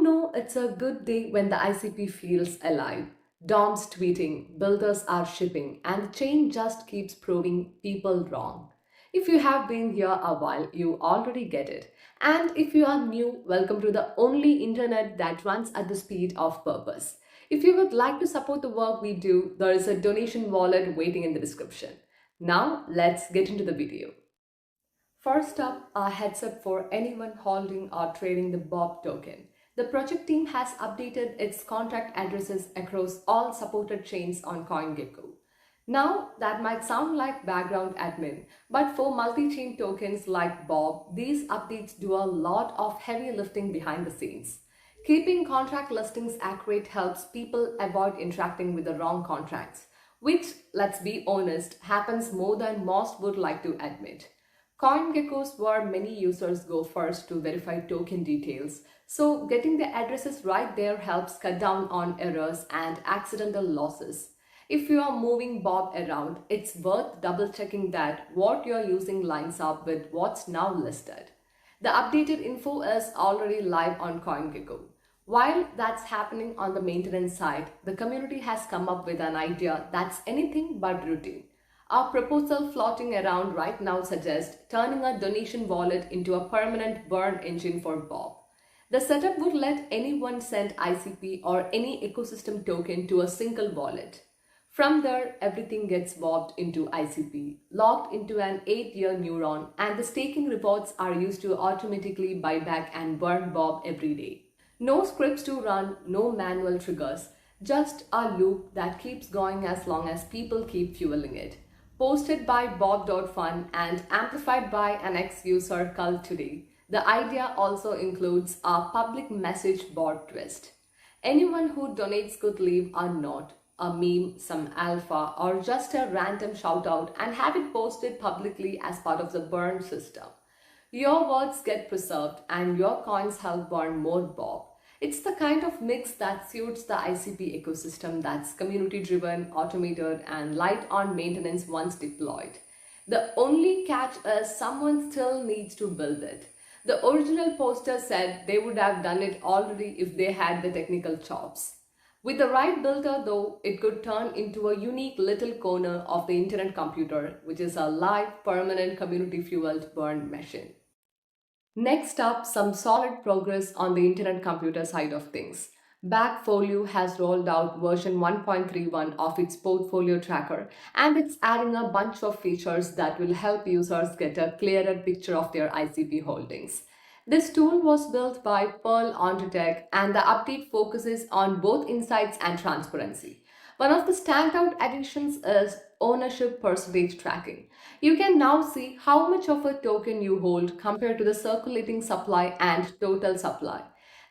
know it's a good day when the ICP feels alive. Dom's tweeting, builders are shipping, and the chain just keeps proving people wrong. If you have been here a while, you already get it. And if you are new, welcome to the only internet that runs at the speed of purpose. If you would like to support the work we do, there is a donation wallet waiting in the description. Now, let's get into the video. First up, a heads up for anyone holding or trading the Bob token. The project team has updated its contract addresses across all supported chains on CoinGecko. Now, that might sound like background admin, but for multi-chain tokens like Bob, these updates do a lot of heavy lifting behind the scenes. Keeping contract listings accurate helps people avoid interacting with the wrong contracts, which, let's be honest, happens more than most would like to admit. CoinGecko's where many users go first to verify token details, so getting the addresses right there helps cut down on errors and accidental losses. If you are moving Bob around, it's worth double checking that what you're using lines up with what's now listed. The updated info is already live on CoinGecko. While that's happening on the maintenance side, the community has come up with an idea that's anything but routine. Our proposal floating around right now suggests turning a donation wallet into a permanent burn engine for Bob. The setup would let anyone send ICP or any ecosystem token to a single wallet. From there, everything gets bobbed into ICP, logged into an 8-year neuron, and the staking rewards are used to automatically buy back and burn Bob every day. No scripts to run, no manual triggers, just a loop that keeps going as long as people keep fueling it. Posted by bob.fun and amplified by an ex-user cult today, the idea also includes a public message board twist. Anyone who donates could leave a note, a meme, some alpha, or just a random shout out and have it posted publicly as part of the burn system. Your words get preserved and your coins help burn more Bob. It's the kind of mix that suits the ICP ecosystem that's community-driven, automated, and light on maintenance once deployed. The only catch is someone still needs to build it. The original poster said they would have done it already if they had the technical chops. With the right builder though, it could turn into a unique little corner of the internet computer, which is a live, permanent, community-fueled burn machine. Next up, some solid progress on the internet computer side of things. BagFolio has rolled out version 1.31 of its portfolio tracker, and it's adding a bunch of features that will help users get a clearer picture of their ICP holdings. This tool was built by Pearl Ontotech, and the update focuses on both insights and transparency. One of the standout additions is ownership percentage tracking. You can now see how much of a token you hold compared to the circulating supply and total supply.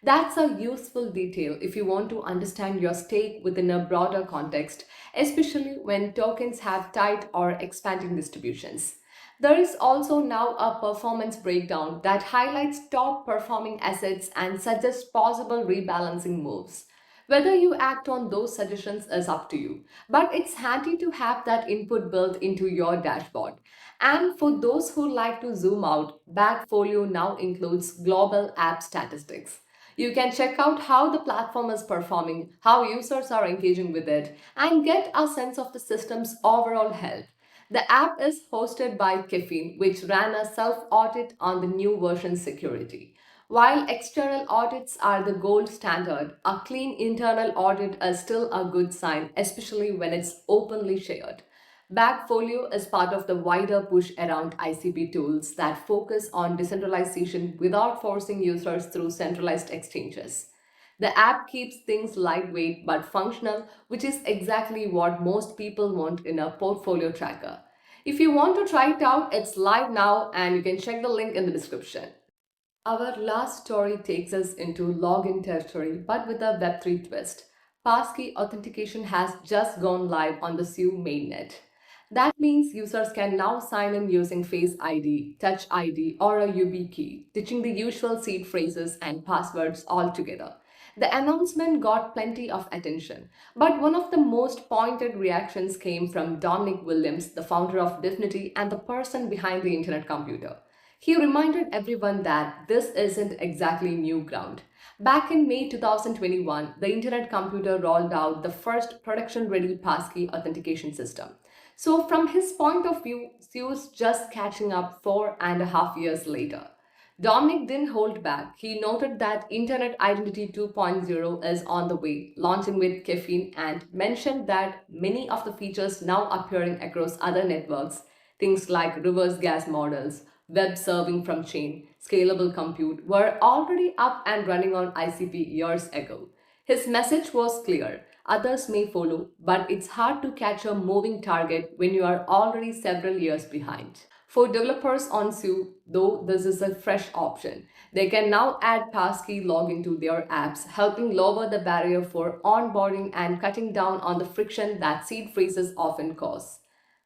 That's a useful detail if you want to understand your stake within a broader context, especially when tokens have tight or expanding distributions. There is also now a performance breakdown that highlights top performing assets and suggests possible rebalancing moves. Whether you act on those suggestions is up to you, but it's handy to have that input built into your dashboard. And for those who like to zoom out, BagFolio now includes global app statistics. You can check out how the platform is performing, how users are engaging with it, and get a sense of the system's overall health. The app is hosted by Caffeine, which ran a self-audit on the new version security. While external audits are the gold standard, a clean internal audit is still a good sign, especially when it's openly shared. BagFolio is part of the wider push around ICP tools that focus on decentralization without forcing users through centralized exchanges. The app keeps things lightweight but functional, which is exactly what most people want in a portfolio tracker. If you want to try it out, it's live now and you can check the link in the description. Our last story takes us into login territory, but with a Web3 twist. Passkey authentication has just gone live on the SU mainnet. That means users can now sign in using Face ID, Touch ID, or a YubiKey, ditching the usual seed phrases and passwords altogether. The announcement got plenty of attention, but one of the most pointed reactions came from Dominic Williams, the founder of Definity and the person behind the Internet Computer. He reminded everyone that this isn't exactly new ground. Back in May 2021, the Internet Computer rolled out the first production ready Passkey authentication system. So, from his point of view, Sue's just catching up 4.5 years later. Dominic didn't hold back. He noted that Internet Identity 2.0 is on the way, launching with caffeine, and mentioned that many of the features now appearing across other networks, things like reverse gas models, web serving from chain, scalable compute, were already up and running on ICP years ago. His message was clear. Others may follow, but it's hard to catch a moving target when you are already several years behind. For developers on Sue, though this is a fresh option, they can now add Passkey login to their apps, helping lower the barrier for onboarding and cutting down on the friction that seed phrases often cause.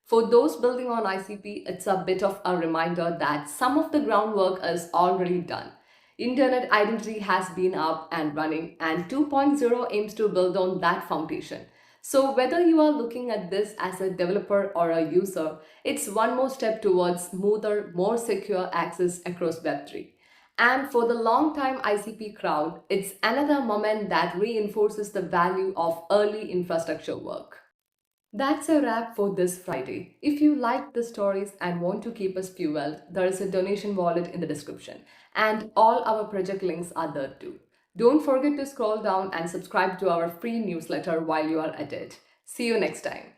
For those building on ICP, it's a bit of a reminder that some of the groundwork is already done. Internet identity has been up and running, and 2.0 aims to build on that foundation. So, whether you are looking at this as a developer or a user, it's one more step towards smoother, more secure access across Web3. And for the long-time ICP crowd, it's another moment that reinforces the value of early infrastructure work. That's a wrap for this Friday. If you liked the stories and want to keep us fueled, there is a donation wallet in the description, and all our project links are there too. Don't forget to scroll down and subscribe to our free newsletter while you are at it. See you next time.